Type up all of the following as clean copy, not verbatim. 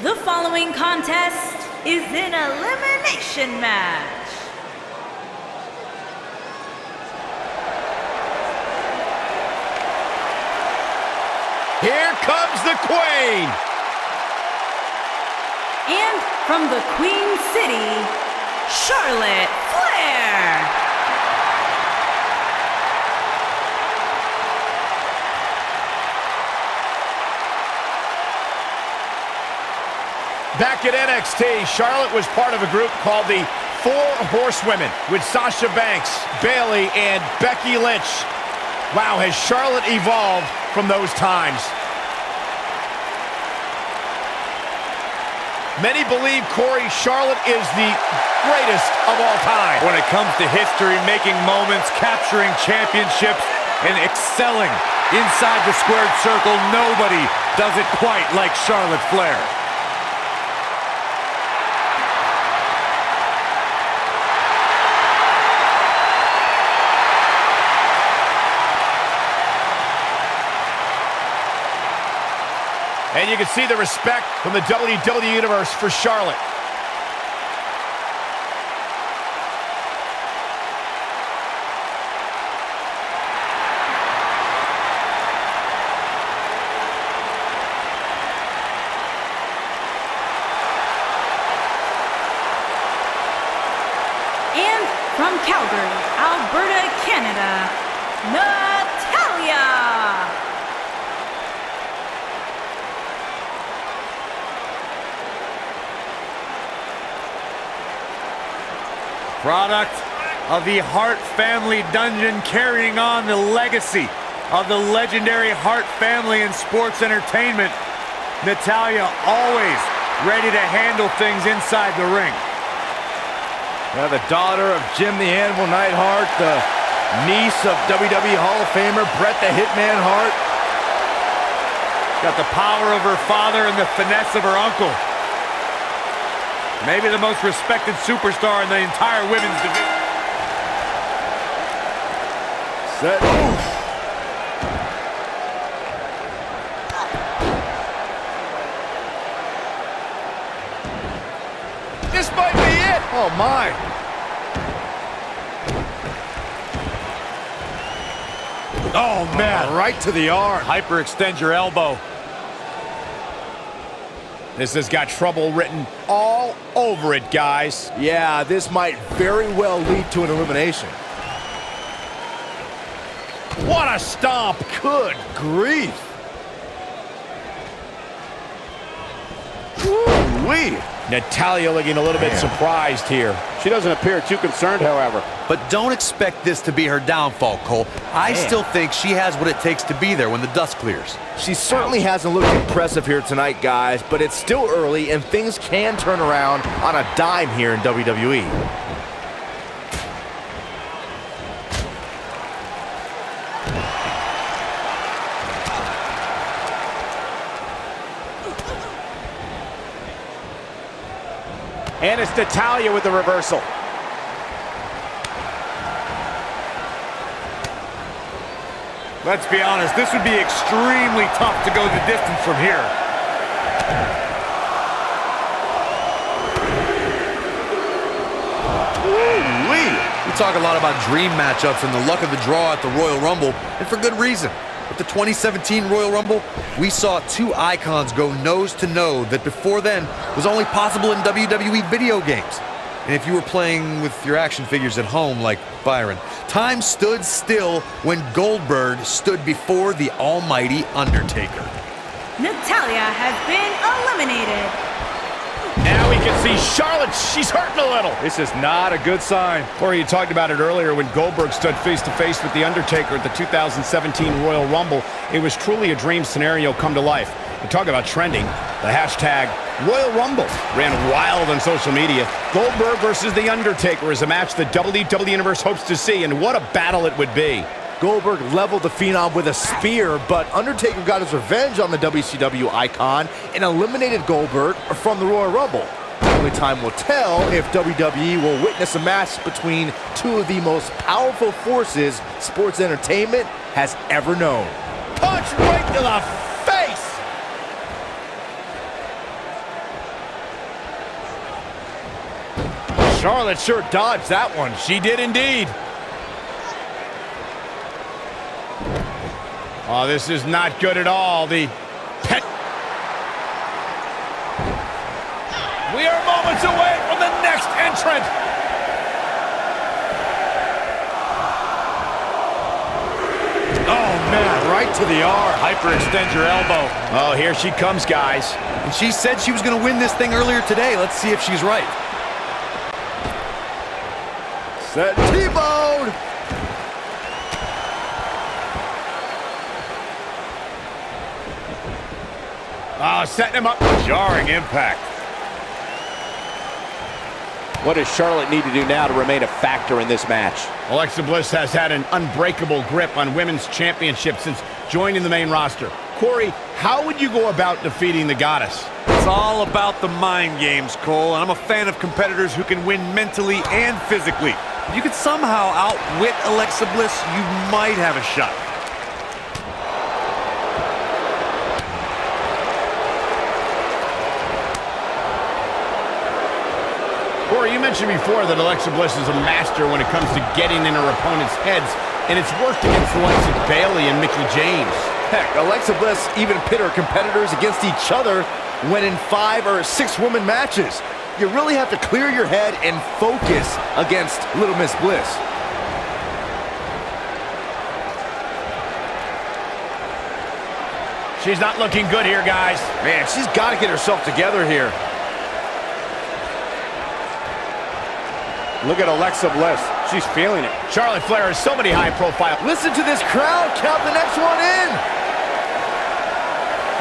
The following contest is an elimination match. Here comes the Queen! And from the Queen City, Charlotte Flair. Back at NXT, Charlotte was part of a group called the Four Horsewomen with Sasha Banks, Bayley, and Becky Lynch. Wow, has Charlotte evolved from those times. Many believe, Corey, Charlotte is the greatest of all time. When it comes to history, making moments, capturing championships, and excelling inside the squared circle, nobody does it quite like Charlotte Flair. And you can see the respect from the WWE Universe for Charlotte. And from Calgary, Alberta, Canada, Natalya. Product of the Hart family dungeon, carrying on the legacy of the legendary Hart family in sports entertainment. Natalya always ready to handle things inside the ring. The daughter of Jim the Animal Neidhart, the niece of WWE Hall of Famer Bret the Hitman Hart. Got the power of her father and the finesse of her uncle. Maybe the most respected superstar in the entire women's division. Set. This might be it. Oh, my. Oh, man. Right to the arm. Hyperextend your elbow. This has got trouble written all over it, guys. Yeah, this might very well lead to an elimination. What a stomp. Good grief. Woo-wee. Natalya looking a little bit surprised here. She doesn't appear too concerned, however. But don't expect this to be her downfall, Cole. I still think she has what it takes to be there when the dust clears. She certainly hasn't looked impressive here tonight, guys, but it's still early and things can turn around on a dime here in WWE. And it's Natalya with the reversal. Let's be honest, this would be extremely tough to go the distance from here. We talk a lot about dream matchups and the luck of the draw at the Royal Rumble, and for good reason. With the 2017 Royal Rumble, we saw two icons go nose-to-nose that before then was only possible in WWE video games. And if you were playing with your action figures at home like Byron, time stood still when Goldberg stood before the almighty Undertaker. Natalya has been eliminated. Now we can see Charlotte. She's hurting a little. This is not a good sign. Corey, you talked about it earlier when Goldberg stood face-to-face with The Undertaker at the 2017 Royal Rumble. It was truly a dream scenario come to life. And talk about trending. The hashtag Royal Rumble ran wild on social media. Goldberg versus The Undertaker is a match the WWE Universe hopes to see, and what a battle it would be. Goldberg leveled the Phenom with a spear, but Undertaker got his revenge on the WCW icon and eliminated Goldberg from the Royal Rumble. Only time will tell if WWE will witness a match between two of the most powerful forces sports entertainment has ever known. Punch right to the face! Charlotte sure dodged that one. She did indeed. Oh, this is not good at all. We are moments away from the next entrant. Oh, man, right to the arm. Hyperextend your elbow. Oh, here she comes, guys. And she said she was going to win this thing earlier today. Let's see if she's right. Set T-bone. Oh, setting him up. Jarring impact. What does Charlotte need to do now to remain a factor in this match? Alexa Bliss has had an unbreakable grip on women's championship since joining the main roster. Corey, how would you go about defeating the goddess? It's all about the mind games, Cole, and I'm a fan of competitors who can win mentally and physically. If you could somehow outwit Alexa Bliss, you might have a shot. Corey, you mentioned before that Alexa Bliss is a master when it comes to getting in her opponent's heads, and it's worked against the likes of Bayley and Mickie James. Heck, Alexa Bliss even pit her competitors against each other when in 5 or 6 woman matches. You really have to clear your head and focus against Little Miss Bliss. She's not looking good here, guys. Man, she's got to get herself together here. Look at Alexa Bliss. She's feeling it. Charlotte Flair has so many high profile. Listen to this crowd count the next one in.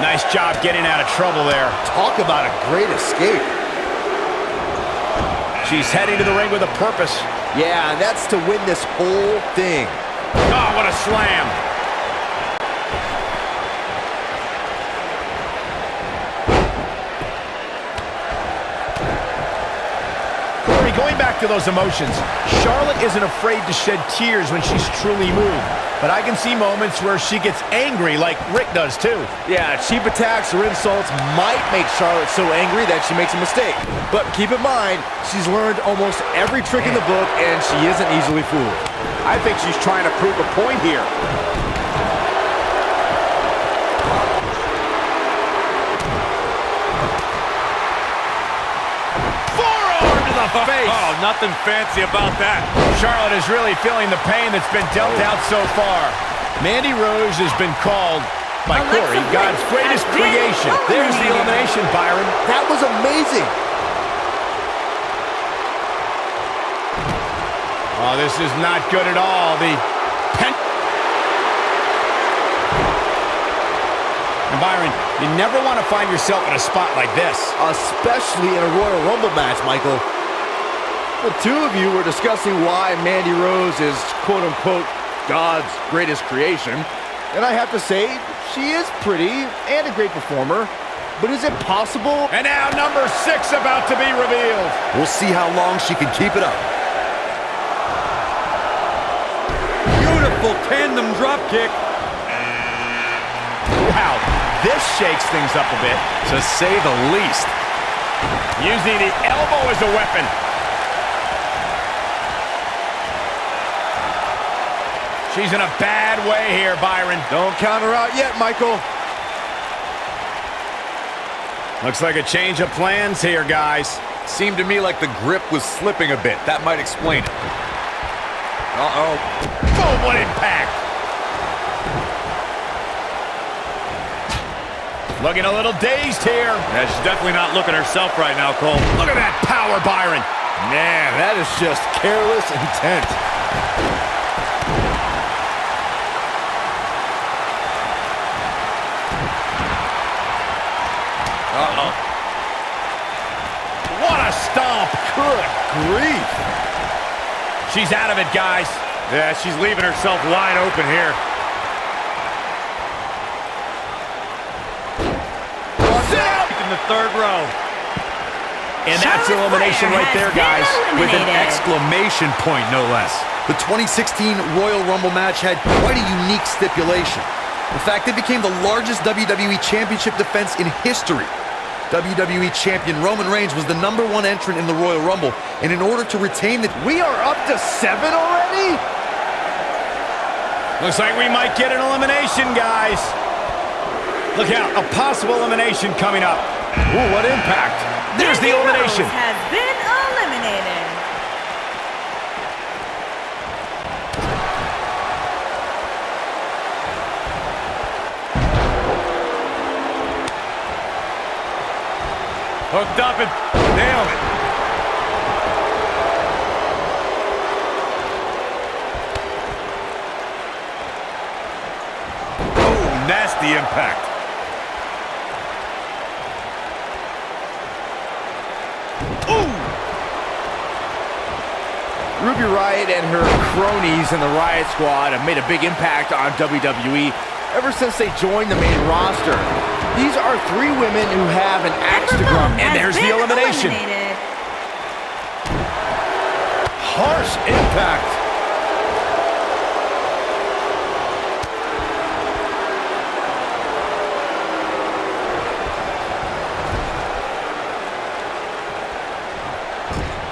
Nice job getting out of trouble there. Talk about a great escape. She's heading to the ring with a purpose. Yeah, and that's to win this whole thing. Oh, what a slam. Corey, going back to those emotions, Charlotte isn't afraid to shed tears when she's truly moved. But I can see moments where she gets angry like Rick does too. Yeah, cheap attacks or insults might make Charlotte so angry that she makes a mistake. But keep in mind, she's learned almost every trick in the book and she isn't easily fooled. I think she's trying to prove a point here. Forearm to the face. Oh, nothing fancy about that. Charlotte is really feeling the pain that's been dealt out so far. Mandy Rose has been called by Alexa Corey Bliss God's greatest has been creation. There's the elimination, Byron. That was amazing. Oh, this is not good at all. And Byron, you never want to find yourself in a spot like this. Especially in a Royal Rumble match, Michael. The two of you were discussing why Mandy Rose is, quote-unquote, God's greatest creation. And I have to say, she is pretty and a great performer. But is it possible? And now number 6 about to be revealed. We'll see how long she can keep it up. Beautiful tandem drop kick. Wow, this shakes things up a bit, to say the least. Using the elbow as a weapon. She's in a bad way here, Byron. Don't count her out yet, Michael. Looks like a change of plans here, guys. Seemed to me like the grip was slipping a bit. That might explain it. Uh-oh. Boom, what impact. Looking a little dazed here. Yeah, she's definitely not looking herself right now, Cole. Look at that power, Byron. Man, that is just careless intent. Uh-oh. What a stomp. Good grief. She's out of it, guys. Yeah, she's leaving herself wide open here. In the 3rd row. And that's Charlotte elimination Flair right there, has guys. been With an eliminated. exclamation point, no less. The 2016 Royal Rumble match had quite a unique stipulation. In fact, it became the largest WWE Championship defense in history. WWE Champion Roman Reigns was the #1 entrant in the Royal Rumble, and in order to retain the... We are up to 7 already? Looks like we might get an elimination, guys. Look out, a possible elimination coming up. Ooh, what impact. There's the elimination. Has been eliminated. Hooked up and nailed it. Oh, nasty impact. Ruby Riott and her cronies in the Riott Squad have made a big impact on WWE ever since they joined the main roster. These are 3 women who have an axe to grind. And there's the elimination. Eliminated. Harsh impact.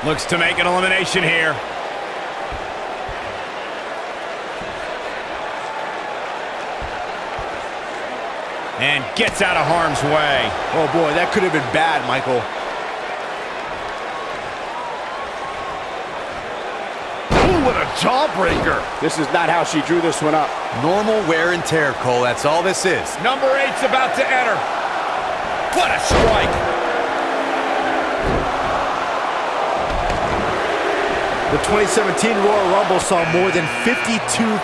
Looks to make an elimination here. And gets out of harm's way. Oh boy, that could have been bad, Michael. Ooh, what a jawbreaker. This is not how she drew this one up. Normal wear and tear, Cole. That's all this is. Number 8's about to enter. What a strike. The 2017 Royal Rumble saw more than 52,000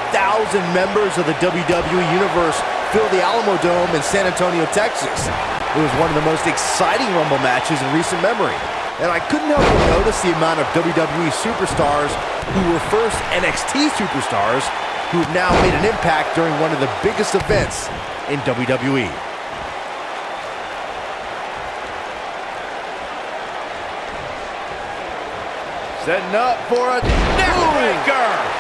members of the WWE Universe fill the Alamo Dome in San Antonio, Texas. It was one of the most exciting Rumble matches in recent memory. And I couldn't help but notice the amount of WWE superstars who were first NXT superstars who have now made an impact during one of the biggest events in WWE. Setting up for a neckbreaker.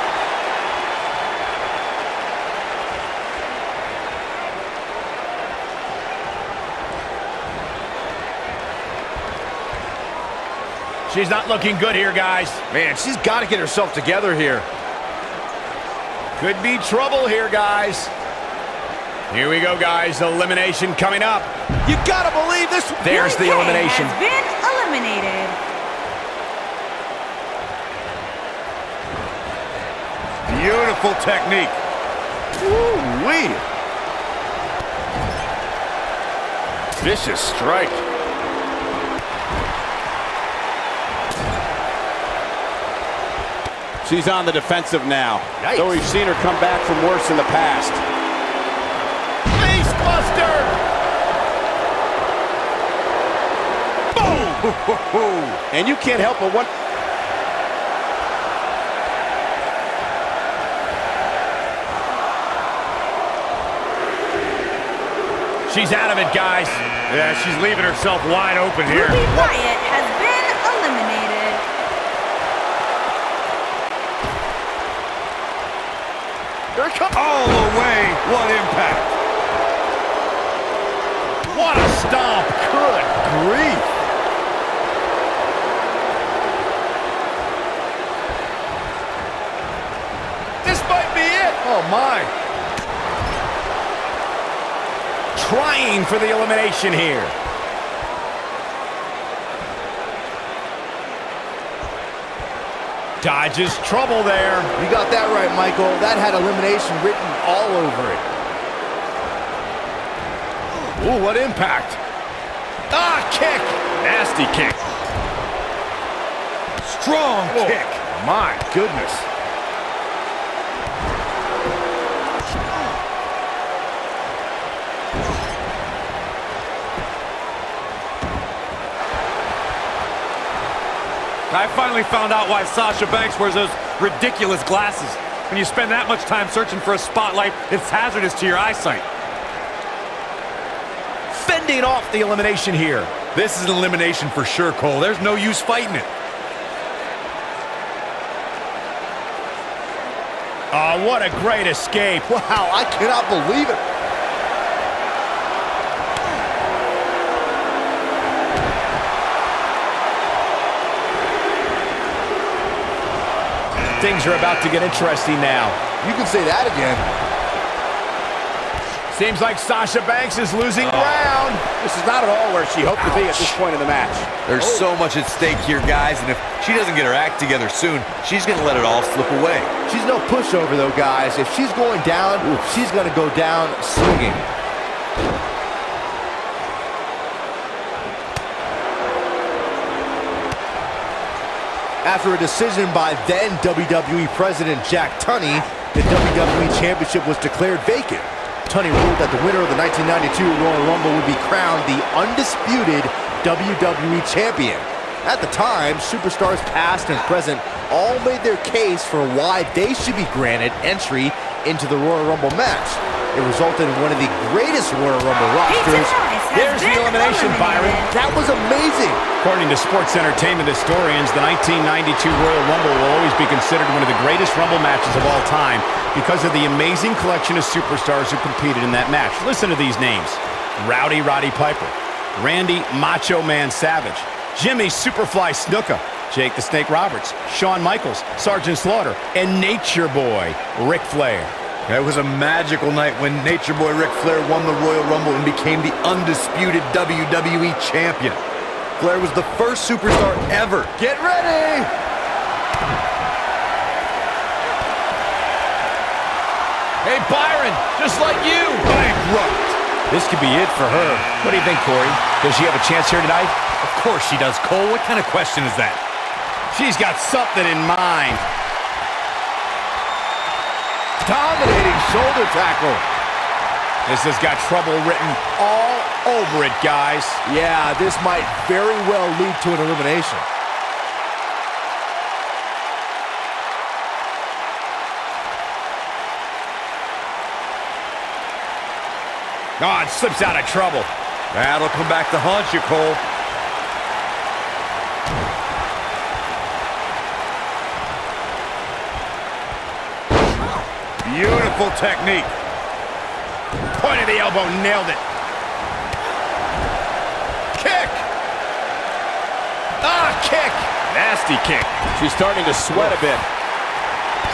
She's not looking good here, guys. Man, she's got to get herself together here. Could be trouble here, guys. Here we go, guys. Elimination coming up. You got to believe this. There's the elimination. Has been eliminated. Beautiful technique. Woo-wee. Vicious strike. She's on the defensive now. Yikes. Though we've seen her come back from worse in the past. Face buster! Boom! And you can't help but wonder. She's out of it, guys. Yeah, she's leaving herself wide open here. Ruby Riott has been eliminated. Here it comes. All the way. What impact. What a stomp. Good grief. This might be it. Oh, my. Trying for the elimination here. Dodges trouble there. You got that right, Michael. That had elimination written all over it. Ooh, what impact. Ah, kick. Nasty kick. Strong kick. My goodness. I finally found out why Sasha Banks wears those ridiculous glasses. When you spend that much time searching for a spotlight, it's hazardous to your eyesight. Fending off the elimination here. This is an elimination for sure, Cole. There's no use fighting it. Oh, what a great escape. Wow, I cannot believe it. Things are about to get interesting now. You can say that again. Seems like Sasha Banks is losing ground. This is not at all where she hoped to be at this point in the match. There's so much at stake here, guys, and if she doesn't get her act together soon, she's going to let it all slip away. She's no pushover, though, guys. If she's going down, she's going to go down swinging. After a decision by then WWE President Jack Tunney, the WWE Championship was declared vacant. Tunney ruled that the winner of the 1992 Royal Rumble would be crowned the undisputed WWE Champion. At the time, superstars past and present all made their case for why they should be granted entry into the Royal Rumble match. It resulted in one of the greatest Royal Rumble rosters. There's the elimination, Byron. That was amazing. According to sports entertainment historians, the 1992 Royal Rumble will always be considered one of the greatest Rumble matches of all time because of the amazing collection of superstars who competed in that match. Listen to these names: Rowdy Roddy Piper, Randy Macho Man Savage, Jimmy Superfly Snuka, Jake the Snake Roberts, Shawn Michaels, Sergeant Slaughter, and Nature Boy Ric Flair. It was a magical night when Nature Boy Ric Flair won the Royal Rumble and became the undisputed WWE Champion. Flair was the first superstar ever. Get ready! Hey, Byron, just like you. Bankrupt. This could be it for her. What do you think, Corey? Does she have a chance here tonight? Of course she does, Cole. What kind of question is that? She's got something in mind. Dominating shoulder tackle. This has got trouble written all over it, guys. Yeah, this might very well lead to an elimination. Oh, it slips out of trouble. That'll come back to haunt you, Cole. Beautiful technique. Point of the elbow, nailed it. Kick. Kick. Nasty kick. She's starting to sweat a bit.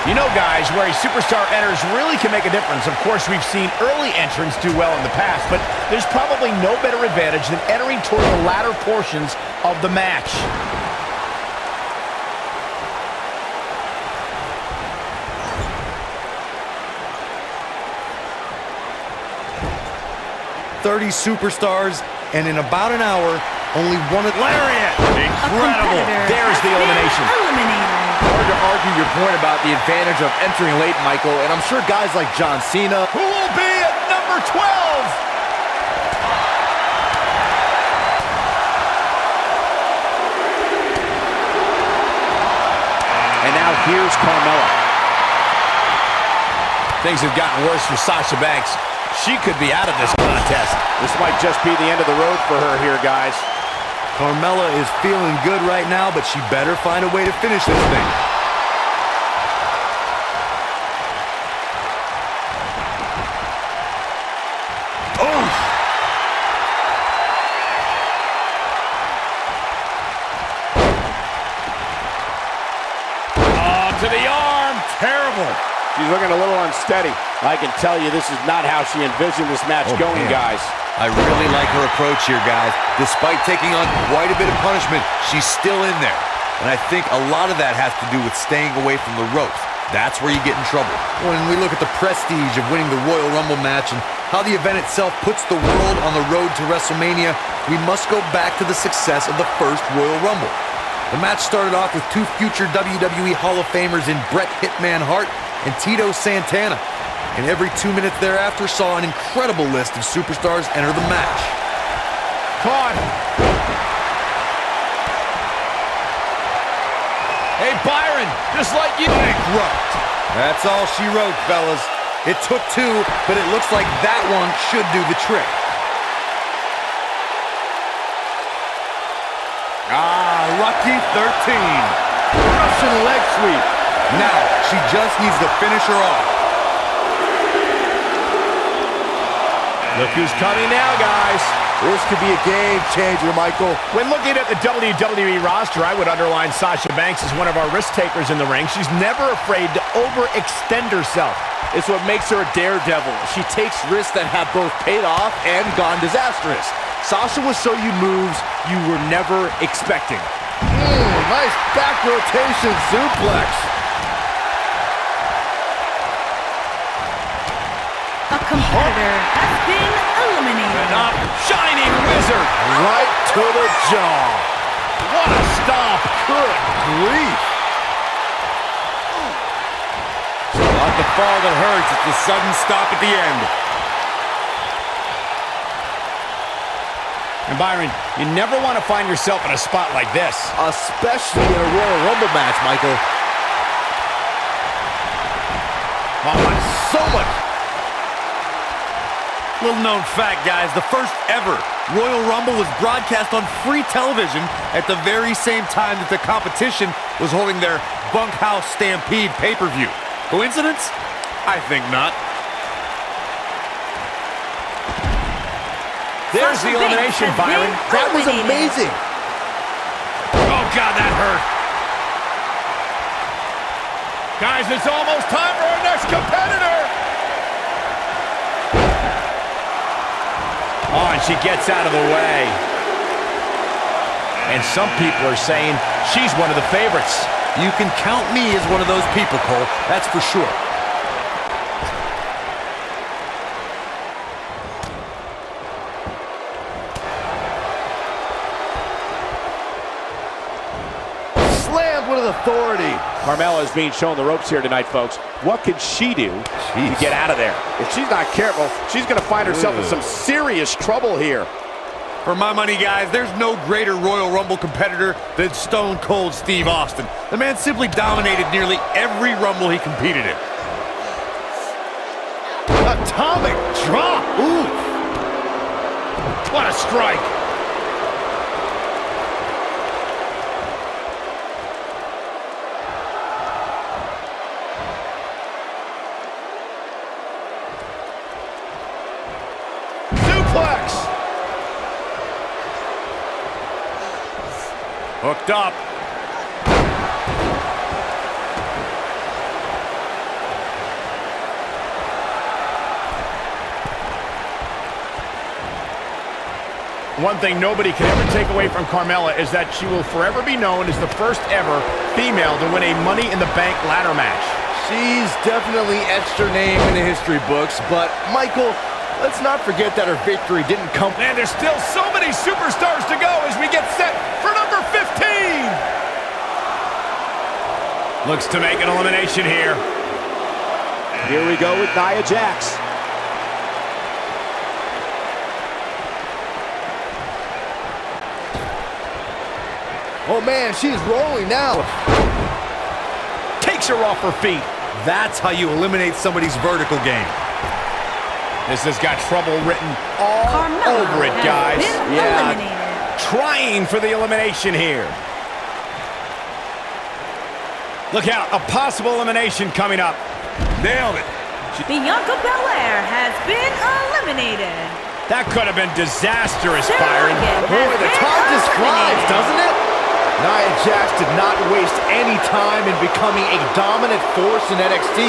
You know, guys, where a superstar enters really can make a difference. Of course, we've seen early entrants do well in the past, but there's probably no better advantage than entering toward the latter portions of the match. "30 superstars, and in about an hour, only one Lariat! Incredible! There's the elimination. Hard to argue your point about the advantage of entering late, Michael, and I'm sure guys like John Cena, Who will be at number 12? And now here's Carmela. Things have gotten worse for Sasha Banks. She could be out of this contest. This might just be the end of the road for her here, guys. Carmela is feeling good right now, but she better find a way to finish this thing. Oh! Oh, to the arm. Terrible! She's looking a little unsteady. I can tell you this is not how she envisioned this match going, man. guys. I really like her approach here, guys. Despite taking on quite a bit of punishment, she's still in there. And I think a lot of that has to do with staying away from the ropes. That's where you get in trouble. When we look at the prestige of winning the Royal Rumble match and how the event itself puts the world on the road to WrestleMania, we must go back to the success of the first Royal Rumble. The match started off with two future WWE Hall of Famers in Bret Hitman Hart and Tito Santana. And every 2 minutes thereafter saw an incredible list of superstars enter the match. Caught. Hey, Byron, just like you. Bankrupt! That's all she wrote, fellas. It took two, but it looks like that one should do the trick. Lucky 13. Russian leg sweep. Now, she just needs to finish her off. Look who's coming now, guys. choice. This could be a game changer, Michael. When looking at the WWE roster, I would underline Sasha Banks as one of our risk takers in the ring. She's never afraid to overextend herself. It's what makes her a daredevil. She takes risks that have both paid off and gone disastrous. Sasha will show you moves you were never expecting. Nice back rotation suplex. A competitor has been eliminated. Shining Wizard. Right to the jaw. What a stomp. Good grief. Not the fall that hurts, it's the sudden stop at the end. And Byron, you never want to find yourself in a spot like this. Especially in a Royal Rumble match, Michael. Oh, So much. Little known fact, guys, the first ever Royal Rumble was broadcast on free television at the very same time that the competition was holding their Bunkhouse Stampede pay-per-view. Coincidence? I think not. there's the elimination, Byron. That was amazing. Oh, God, that hurt. Guys, it's almost time for our next competitor. Oh, and she gets out of the way. And some people are saying she's one of the favorites. You can count me as one of those people, Cole. That's for sure. Slammed with authority. Carmela is being shown the ropes here tonight, folks. What can she do to get out of there? If she's not careful, she's going to find herself in some serious trouble here. For my money, guys, there's no greater Royal Rumble competitor than Stone Cold Steve Austin. The man simply dominated nearly every Rumble he competed in. Atomic drop. Ooh. What a strike. Suplex. Hooked up. One thing nobody can ever take away from Carmela is that she will forever be known as the first ever female to win a Money in the Bank ladder match. She's definitely etched her name in the history books, but Michael, let's not forget that her victory didn't come. And there's still so many superstars to go as we get set for number 15. Looks to make an elimination here. Here we go with Nia Jax. Oh man, she's rolling now. Takes her off her feet. That's how you eliminate somebody's vertical game. This has got trouble written all Carmela over it, guys. has been eliminated. Trying for the elimination here. Look out, a possible elimination coming up. Nailed it. Bianca Belair has been eliminated. That could have been disastrous, Sarah Byron. Logan has Boy, the been time just flies, eliminated. doesn't it? Nia Jax did not waste any time in becoming a dominant force in NXT.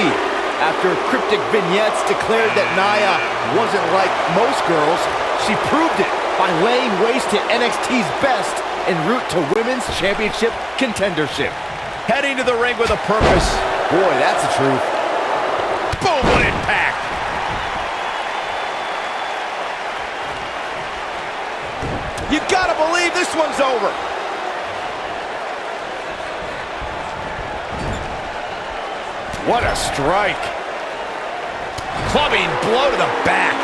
After cryptic vignettes declared that Nia wasn't like most girls, she proved it by laying waste to NXT's best en route to Women's Championship contendership. Heading to the ring with a purpose. Boy, that's the truth. Boom, what impact. You gotta believe this one's over. What a strike. Clubbing blow to the back.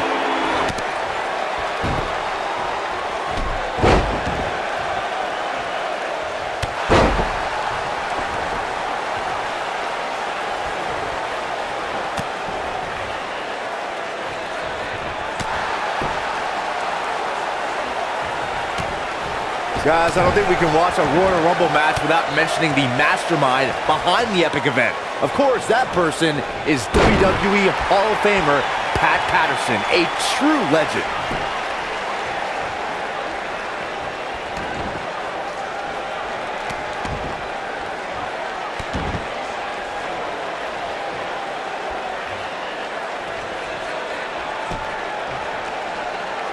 Guys, I don't think we can watch a Royal Rumble match without mentioning the mastermind behind the epic event. Of course, that person is WWE Hall of Famer Pat Patterson, a true legend.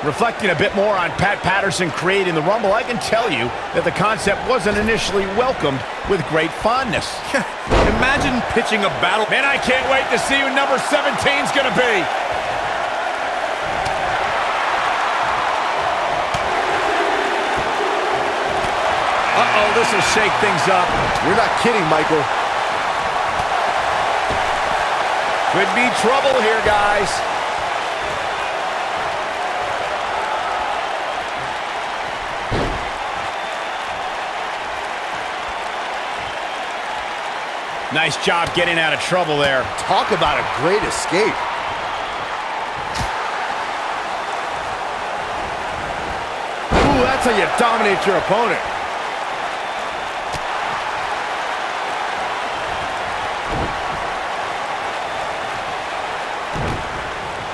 Reflecting a bit more on Pat Patterson creating the Rumble, I can tell you that the concept wasn't initially welcomed with great fondness. Imagine pitching a battle. Man, I can't wait to see who number 17's gonna be. Uh-oh, this will shake things up. You're not kidding, Michael. Could be trouble here, guys. Nice job getting out of trouble there. Talk about a great escape. Ooh, that's how you dominate your opponent.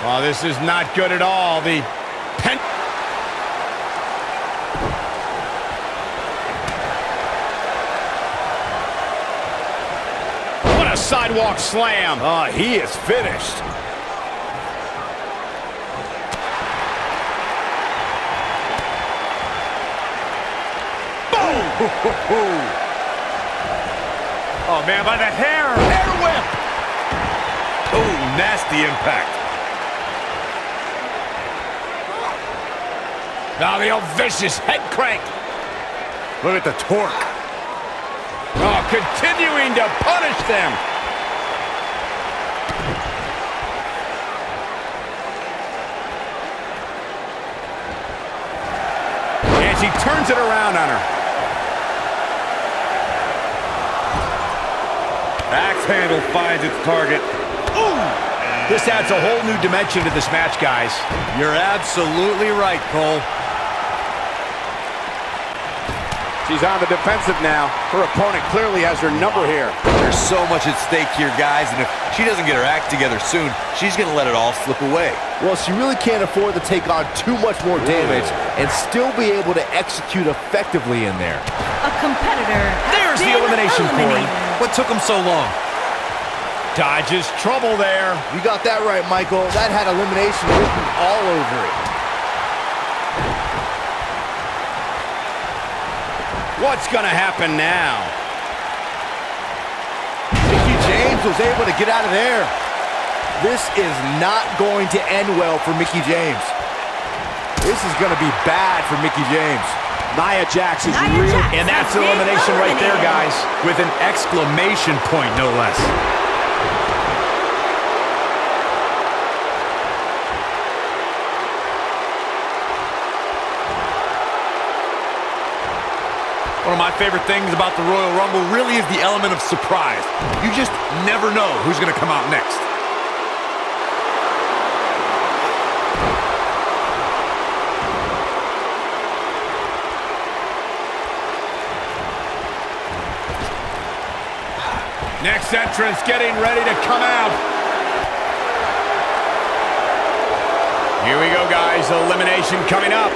Oh, this is not good at all. The pen... What a sidewalk slam. Oh, he is finished. Boom! Oh, man, by the hair. Hair whip. Oh, nasty impact. Now the old vicious head crank. Look at the torque. Oh, continuing to punish them. And she turns it around on her. Axe handle finds its target. Ooh! This adds a whole new dimension to this match, guys. You're absolutely right, Cole. She's on the defensive now. Her opponent clearly has her number here. There's so much at stake here, guys, and if she doesn't get her act together soon, she's going to let it all slip away. Well, she really can't afford to take on too much more damage and still be able to execute effectively in there. A competitor has There's the been elimination, Corey. eliminated. What took them so long? Dodges trouble there. You got that right, Michael. That had elimination written all over it. What's gonna happen now? Mickie James was able to get out of there. This is not going to end well for Mickie James. This is going to be bad for Mickie James. Nia Jax is Nia real. Jax And that's has been elimination right there, eliminated. guys. With an exclamation point, no less. One of my favorite things about the Royal Rumble really is the element of surprise. You just never know who's going to come out next. Next entrance getting ready to come out. Here we go, guys. Elimination coming up.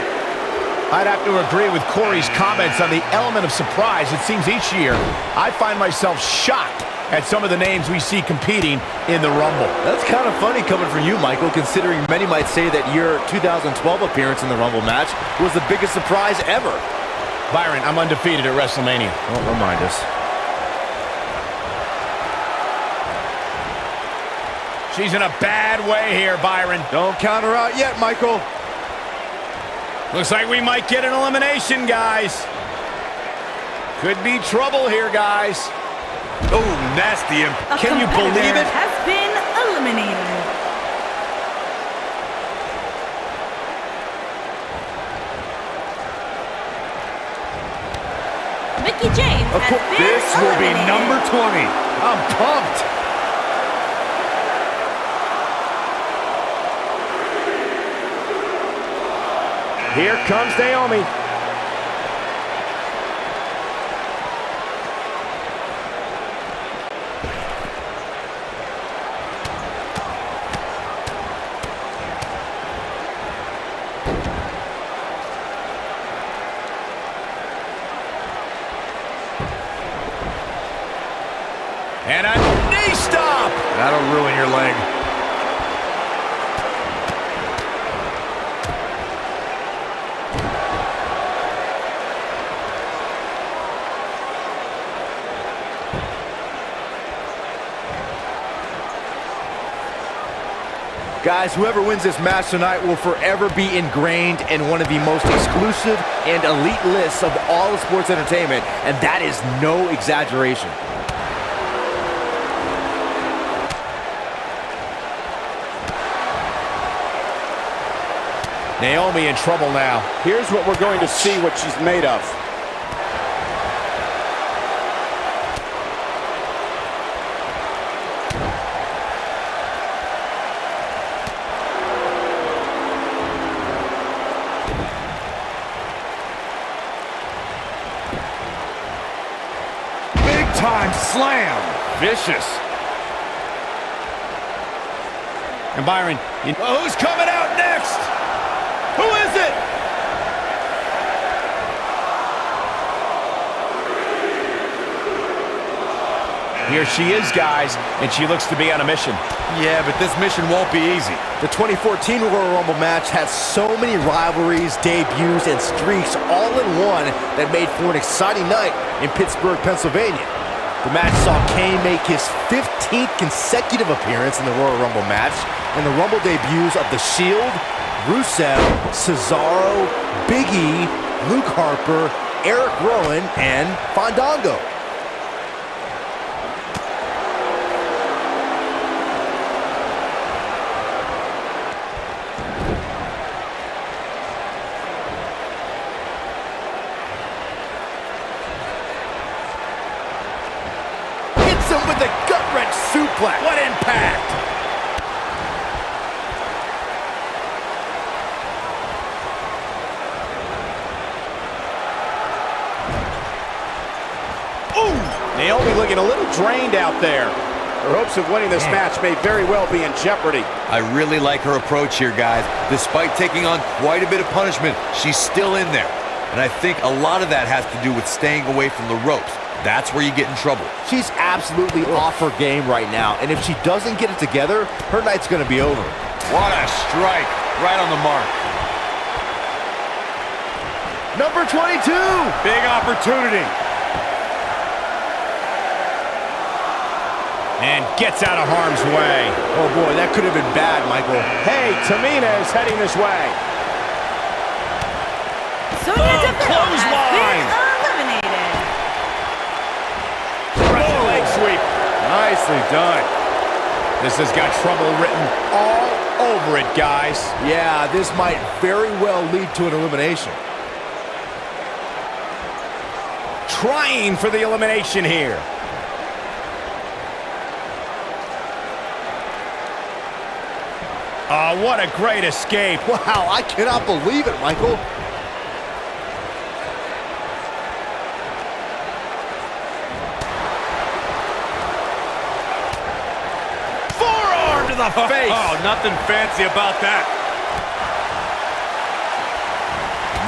I'd have to agree with Corey's comments on the element of surprise. It seems each year I find myself shocked at some of the names we see competing in the Rumble. That's kind of funny coming from you, Michael, considering many might say that your 2012 appearance in the Rumble match was the biggest surprise ever. Byron, I'm undefeated at WrestleMania. Don't remind us. She's in a bad way here, Byron. Don't count her out yet, Michael. Looks like we might get an elimination, guys. Could be trouble here, guys. Oh, nasty A Can you believe competitor it? has been eliminated. Mickie James has been This will be eliminated. number 20. I'm pumped. Here comes Naomi. And a knee stop. That'll ruin your leg. Guys, whoever wins this match tonight will forever be ingrained in one of the most exclusive and elite lists of all of sports entertainment, and that is no exaggeration. Naomi in trouble now. Here's what we're going to see what she's made of. Big time slam. Vicious. And Byron, Well, who's coming out next? Who is it? here she is, guys, and she looks to be on a mission. Yeah, but this mission won't be easy. The 2014 Royal Rumble match had so many rivalries, debuts, and streaks all in one that made for an exciting night in Pittsburgh, Pennsylvania. The match saw Kane make his 15th consecutive appearance in the Royal Rumble match, and the Rumble debuts of The Shield, Rusev, Cesaro, Big E, Luke Harper, Eric Rowan, and Fandango. Hits him with a gut-wrench suplex. What impact! Naomi looking a little drained out there. Her hopes of winning this match may very well be in jeopardy. I really like her approach here, guys. Despite taking on quite a bit of punishment, she's still in there. And I think a lot of that has to do with staying away from the ropes. That's where you get in trouble. She's absolutely off her game right now, and if she doesn't get it together, her night's going to be over. What a strike. Right on the mark. Number 22! Big opportunity. And gets out of harm's way. Oh boy, that could have been bad, Michael. Hey, Tamina is heading this way. Sonya Deville has clothesline. been eliminated. Russian leg sweep. Nicely done. This has got trouble written all over it, guys. Yeah, this might very well lead to an elimination. Trying for the elimination here. Oh, what a great escape. Wow, I cannot believe it, Michael. Forearm to the face. Oh, nothing fancy about that.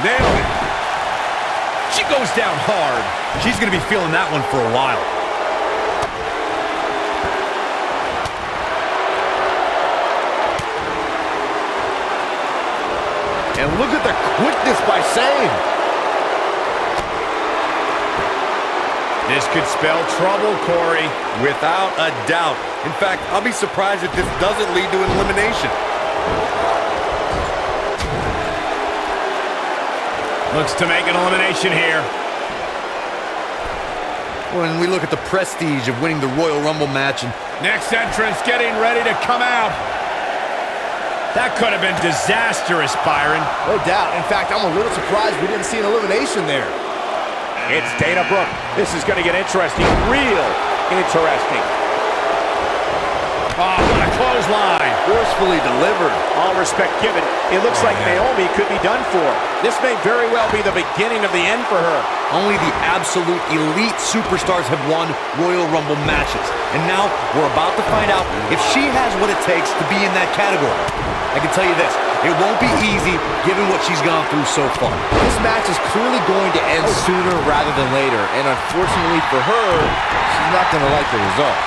Nailed it. She goes down hard. She's going to be feeling that one for a while. And look at the quickness by Sane. This could spell trouble, Corey. Without a doubt. In fact, I'll be surprised if this doesn't lead to an elimination. Looks to make an elimination here. When we look at the prestige of winning the Royal Rumble match, and Next entrance getting ready to come out. That could have been disastrous, Byron. No doubt. In fact, I'm a little surprised we didn't see an elimination there. It's Dana Brooke. This is going to get interesting. Real interesting. Oh, what a clothesline. Forcefully delivered. All respect given, it looks like Naomi could be done for. This may very well be the beginning of the end for her. only the absolute elite superstars have won Royal Rumble matches. And now we're about to find out if she has what it takes to be in that category. I can tell you this, it won't be easy given what she's gone through so far. This match is clearly going to end sooner rather than later, and unfortunately for her, she's not going to like the result.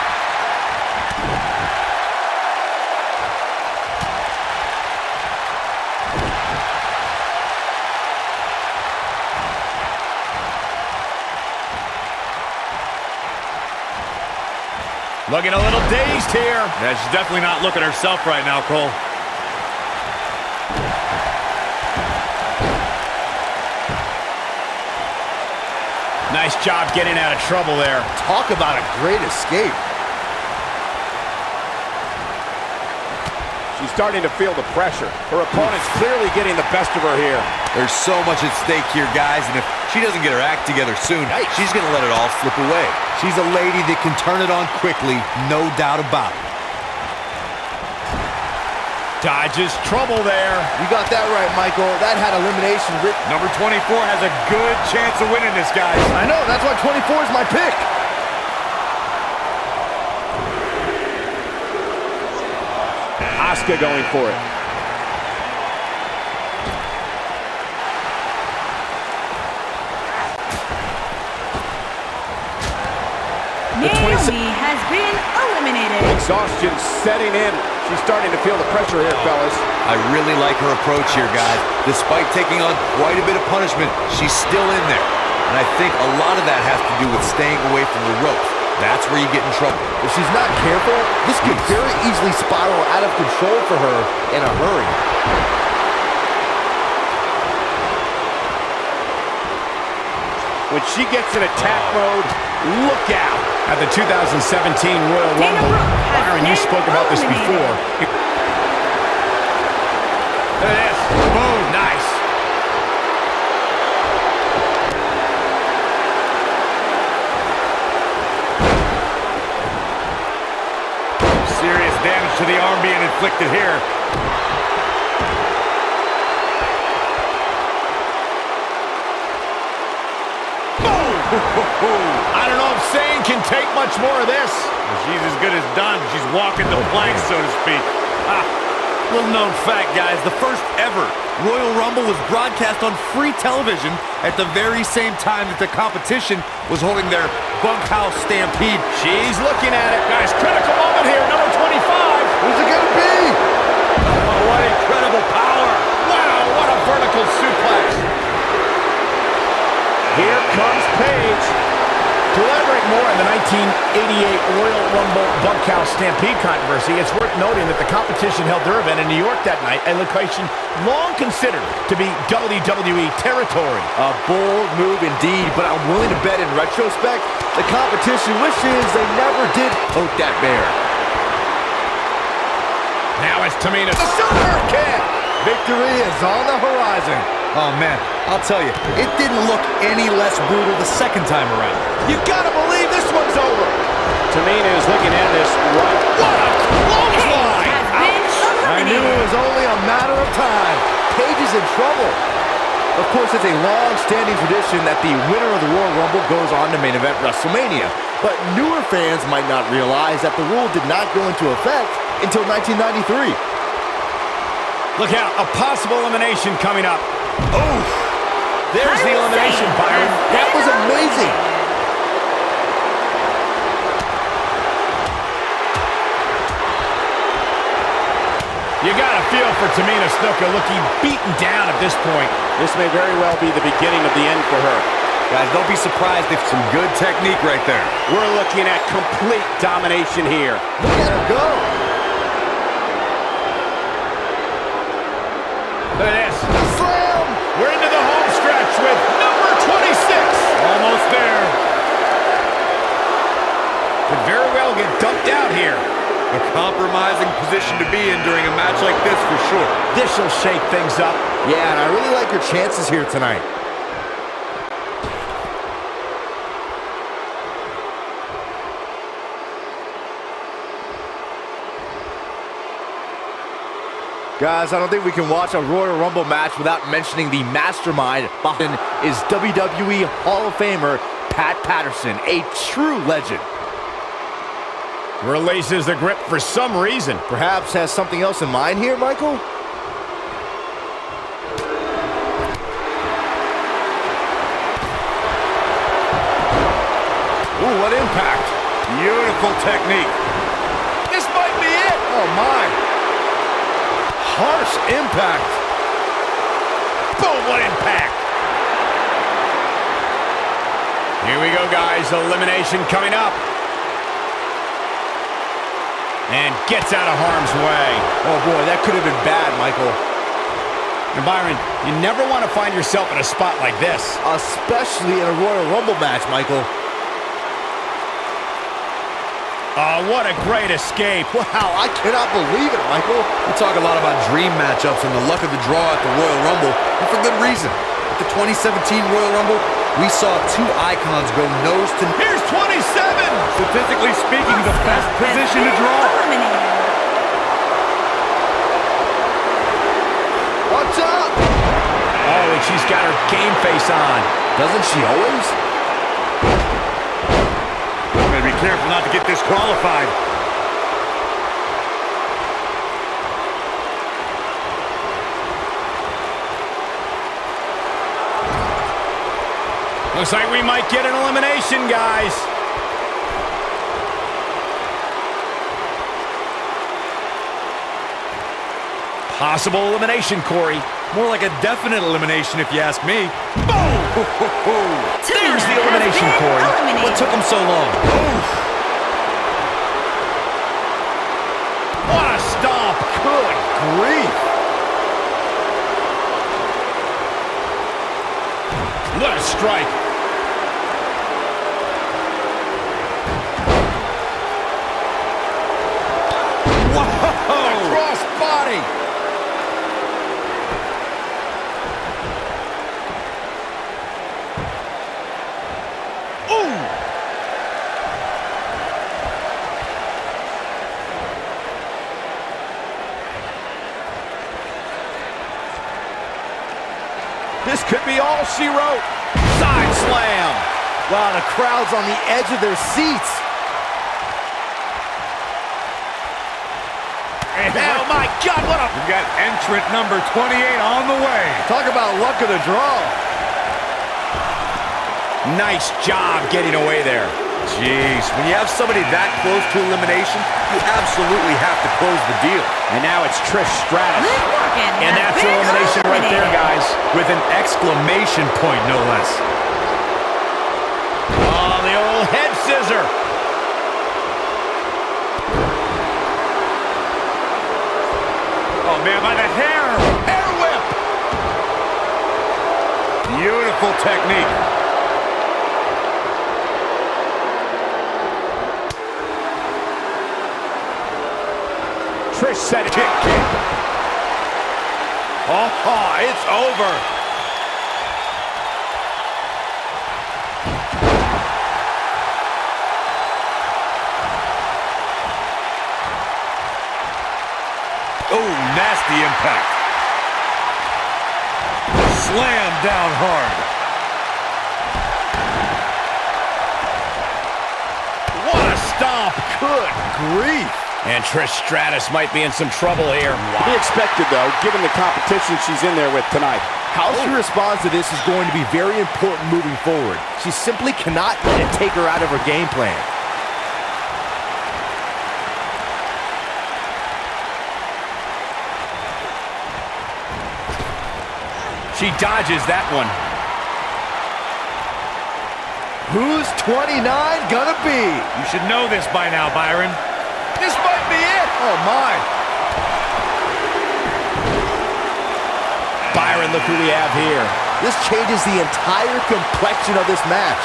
Looking a little dazed here. Yeah, she's definitely not looking herself right now, Cole. Nice job getting out of trouble there. Talk about a great escape. She's starting to feel the pressure. Her opponent's clearly getting the best of her here. There's so much at stake here, guys, and if she doesn't get her act together soon, she's going to let it all slip away. She's a lady that can turn it on quickly, no doubt about it. Dodges trouble there. You got that right, Michael. That had elimination written. Number 24 has a good chance of winning this, guys. I know, that's why 24 is my pick. Asuka going for it. Naomi has been eliminated. Exhaustion setting in. She's starting to feel the pressure here, fellas. I really like her approach here, guys. Despite taking on quite a bit of punishment, she's still in there. And I think a lot of that has to do with staying away from the ropes. That's where you get in trouble. If she's not careful, this could very easily spiral out of control for her in a hurry. When she gets in attack mode, look out. At the 2017 Royal Rumble, Byron, you spoke about this before. Look at this. Boom. Nice. Serious damage to the arm being inflicted here. I don't know if Sane can take much more of this. She's as good as done. She's walking the plank, so to speak. Little known fact, guys, the first ever Royal Rumble was broadcast on free television at the very same time that the competition was holding their bunkhouse stampede. She's looking at it. Guys, critical moment here. Number 25. Who's it gonna be? Oh, what incredible power. Wow, what a vertical suplex. Here comes Paige to elaborate more on the 1988 Royal Rumble bunkhouse stampede controversy. It's worth noting that the competition held their event in New York that night, a location long considered to be WWE territory. A bold move indeed, but I'm willing to bet in retrospect, the competition wishes they never did poke that bear. Now it's Tamina. The silver kick. Victory is on the horizon. Oh, man, I'll tell you, it didn't look any less brutal the second time around. You gotta believe this one's over. Tamina is looking at this right. What a clothesline! Has been I knew it eliminated. was only a matter of time. Paige is in trouble. Of course, it's a long-standing tradition that the winner of the Royal Rumble goes on to main event WrestleMania. But newer fans might not realize that the rule did not go into effect until 1993. Look out, a possible elimination coming up. Oh, there's the elimination, Byron. That was amazing. You got a feel for Tamina Snuka looking beaten down at this point. This may very well be the beginning of the end for her. Guys, don't be surprised if some good technique right there. We're looking at complete domination here. Look at her go. Look at this. Slam. We're into the home stretch with number 26. Almost there. Could very well get dumped out here. A compromising position to be in during a match like this for sure. This will shake things up. Yeah, and I really like her chances here tonight. Guys, I don't think we can watch a Royal Rumble match without mentioning the mastermind behind is WWE Hall of Famer Pat Patterson, a true legend. Releases the grip for some reason. Perhaps has something else in mind here, Michael? Ooh, what impact. Beautiful technique. This might be it. Oh, my. Harsh impact. Boom, what impact. Here we go, guys. Elimination coming up. And gets out of harm's way. Oh, boy, that could have been bad, Michael. And Byron, you never want to find yourself in a spot like this. Especially in a Royal Rumble match, Michael. Oh, what a great escape. Wow, I cannot believe it, Michael. We talk a lot about dream matchups and the luck of the draw at the Royal Rumble, and for good reason. At the 2017 Royal Rumble, we saw two icons go nose to nose. Here's 27! Statistically speaking, the best position to draw. Eliminated. What's up? Oh, and she's got her game face on. Doesn't she always? I'm gonna be careful not to get disqualified. Looks like we might get an elimination, guys. Possible elimination, Corey. More like a definite elimination, if you ask me. Boom! There's the elimination, Corey. What took him so long? What a stomp! Good grief! What a strike! Whoa! Cross body! Ooh! This could be all she wrote. Side slam! Wow, the crowd's on the edge of their seats. Oh my God, what a... We've got entrant number 28 on the way. Talk about luck of the draw. Nice job getting away there. Jeez, when you have somebody that close to elimination, you absolutely have to close the deal. And now it's Trish Stratus. Liv Morgan And has that's been your elimination right there, eliminated. guys. With an exclamation point, no less. Oh, the old head scissor. Oh, man, by the hair. Hair whip. Beautiful technique. Trish said it. Kick. Oh, it's over. Oh, nasty impact. Slam down hard. What a stomp. Good grief. And Trish Stratus might be in some trouble here. To be expected, though, given the competition she's in there with tonight. How she responds to this is going to be very important moving forward. She simply cannot let it take her out of her game plan. She dodges that one. Who's 29 gonna be? You should know this by now, Byron. This might be it. Oh my. Byron, look who we have here. This changes the entire complexion of this match.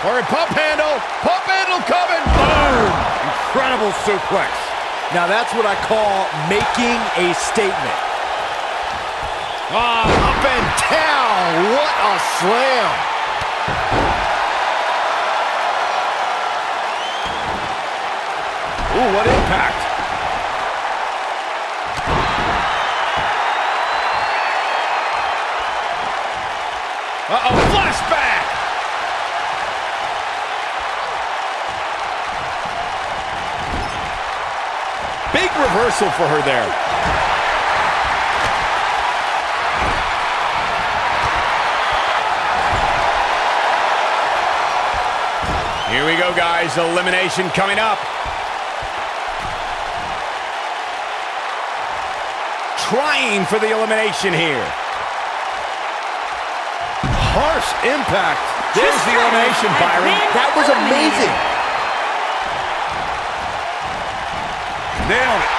Or a pump handle coming. Boom! Incredible suplex. Now that's what I call making a statement. Up and down. What a slam. Ooh, what impact. Uh-oh, flashback. Big reversal for her there. Here we go, guys. Elimination coming up. Trying for the elimination here. Harsh impact. There's the elimination, Byron. That was amazing. Nailed it.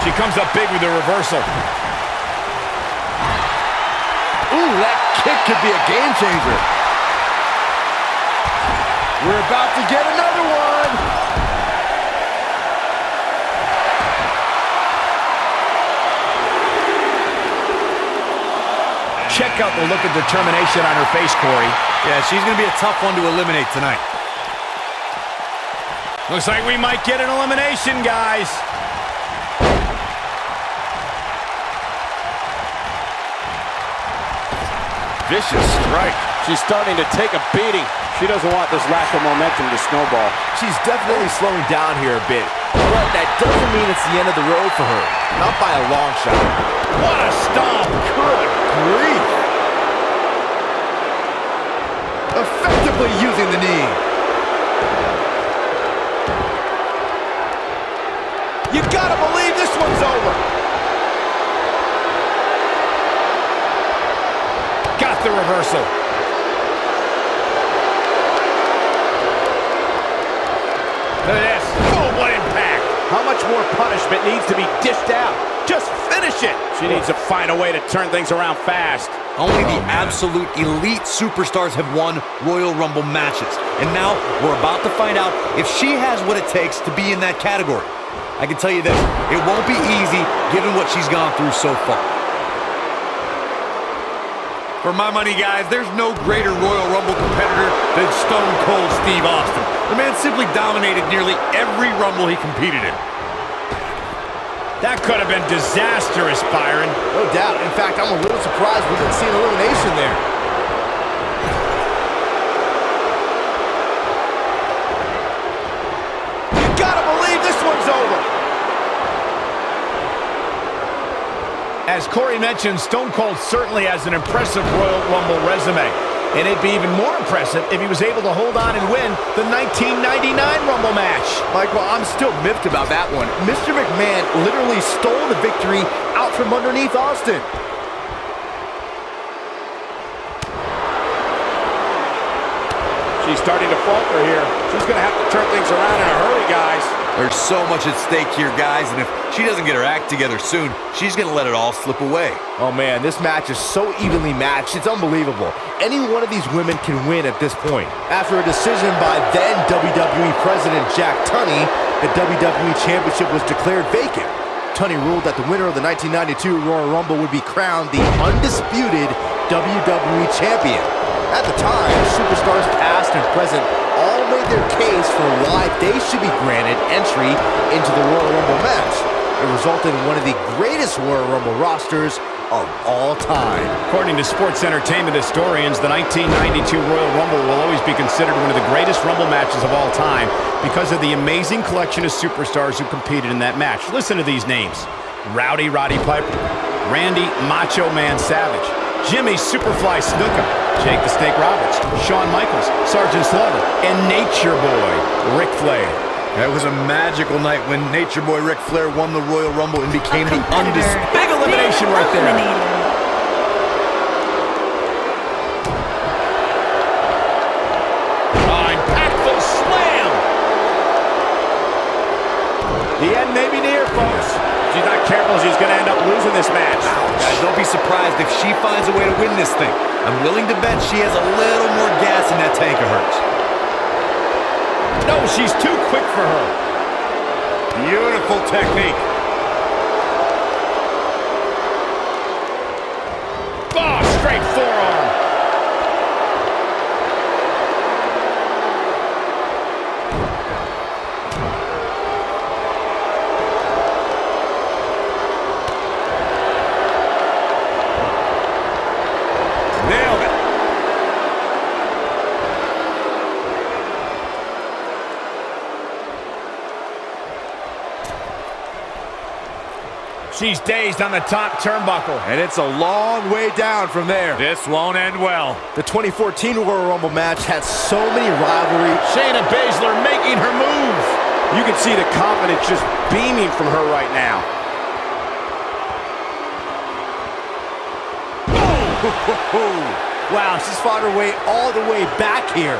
She comes up big with the reversal. Ooh, that kick could be a game changer. We're about to get another one. Check out the look of determination on her face, Corey. Yeah, she's going to be a tough one to eliminate tonight. Looks like we might get an elimination, guys. Vicious strike. She's starting to take a beating. She doesn't want this lack of momentum to snowball. She's definitely slowing down here a bit, but that doesn't mean it's the end of the road for her. Not by a long shot. What a stomp. Good grief. Effectively using the knee. You gotta believe this one's over. Got the reversal. Look at this. Oh, what impact. How much more punishment needs to be dished out? Just finish it. She needs to find a way to turn things around fast. Only the absolute elite superstars have won Royal Rumble matches. And now we're about to find out if she has what it takes to be in that category. I can tell you this, it won't be easy given what she's gone through so far. For my money, guys, there's no greater Royal Rumble competitor than Stone Cold Steve Austin. The man simply dominated nearly every Rumble he competed in. That could have been disastrous, Byron. No doubt. In fact, I'm a little surprised we didn't see an elimination there. You gotta believe this one's over. As Corey mentioned, Stone Cold certainly has an impressive Royal Rumble resume. And it'd be even more impressive if he was able to hold on and win the 1999 Rumble match. Michael, I'm still miffed about that one. Mr. McMahon literally stole the victory out from underneath Austin. She's starting to falter here. She's going to have to turn things around in a hurry, guys. There's so much at stake here, guys, and if she doesn't get her act together soon, she's going to let it all slip away. Oh, man, this match is so evenly matched. It's unbelievable. Any one of these women can win at this point. After a decision by then WWE President Jack Tunney, the WWE Championship was declared vacant. Tunney ruled that the winner of the 1992 Royal Rumble would be crowned the undisputed WWE Champion. At the time, superstars past and present all made their case for why they should be granted entry into the Royal Rumble match. It resulted in one of the greatest Royal Rumble rosters of all time. According to sports entertainment historians, the 1992 Royal Rumble will always be considered one of the greatest Rumble matches of all time because of the amazing collection of superstars who competed in that match. Listen to these names: Rowdy Roddy Piper, Randy Macho Man Savage, Jimmy Superfly Snuka, Jake the Snake Roberts, Shawn Michaels, Sergeant Slaughter, and Nature Boy Ric Flair. That was a magical night when Nature Boy Ric Flair won the Royal Rumble and became the undisputed. Big elimination right there. Impactful slam. The end may be near, folks. If she's not careful, she's going to end up losing this match. Guys, don't be surprised if she finds a way to win this thing. I'm willing to bet she has a little more gas in that tank of hers. No, she's too quick for her. Beautiful technique. Oh, straight forearm. Nailed it. She's dazed on the top turnbuckle. And it's a long way down from there. This won't end well. The 2014 Royal Rumble match had so many rivalry. Shayna Baszler making her move. You can see the confidence just beaming from her right now. Wow, she's fought her way all the way back here.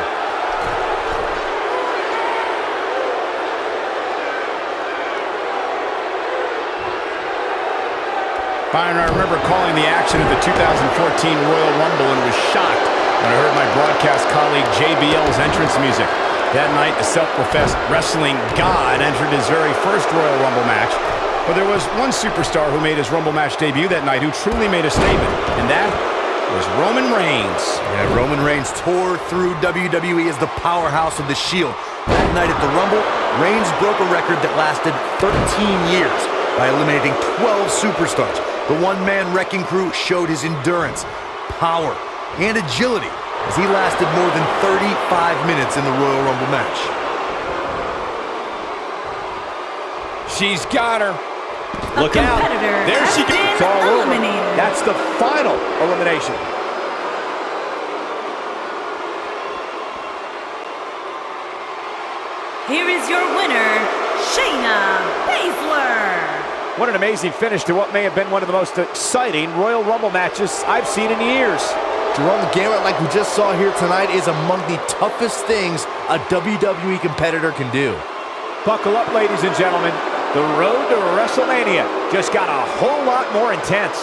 Byron, I remember calling the action of the 2014 Royal Rumble and was shocked when I heard my broadcast colleague JBL's entrance music. That night, the self-professed wrestling god entered his very first Royal Rumble match. But there was one superstar who made his Rumble match debut that night who truly made a statement, and that was Roman Reigns. Yeah, Roman Reigns tore through WWE as the powerhouse of the Shield. That night at the Rumble, Reigns broke a record that lasted 13 years by eliminating 12 superstars. The one-man wrecking crew showed his endurance, power, and agility as he lasted more than 35 minutes in the Royal Rumble match. She's got her. Look A out. competitor There she has goes. been It's all over. eliminated. That's the final elimination. Here is your winner, Shayna Baszler. What an amazing finish to what may have been one of the most exciting Royal Rumble matches I've seen in years. To run the gamut like we just saw here tonight is among the toughest things a WWE competitor can do. Buckle up, ladies and gentlemen. The road to WrestleMania just got a whole lot more intense.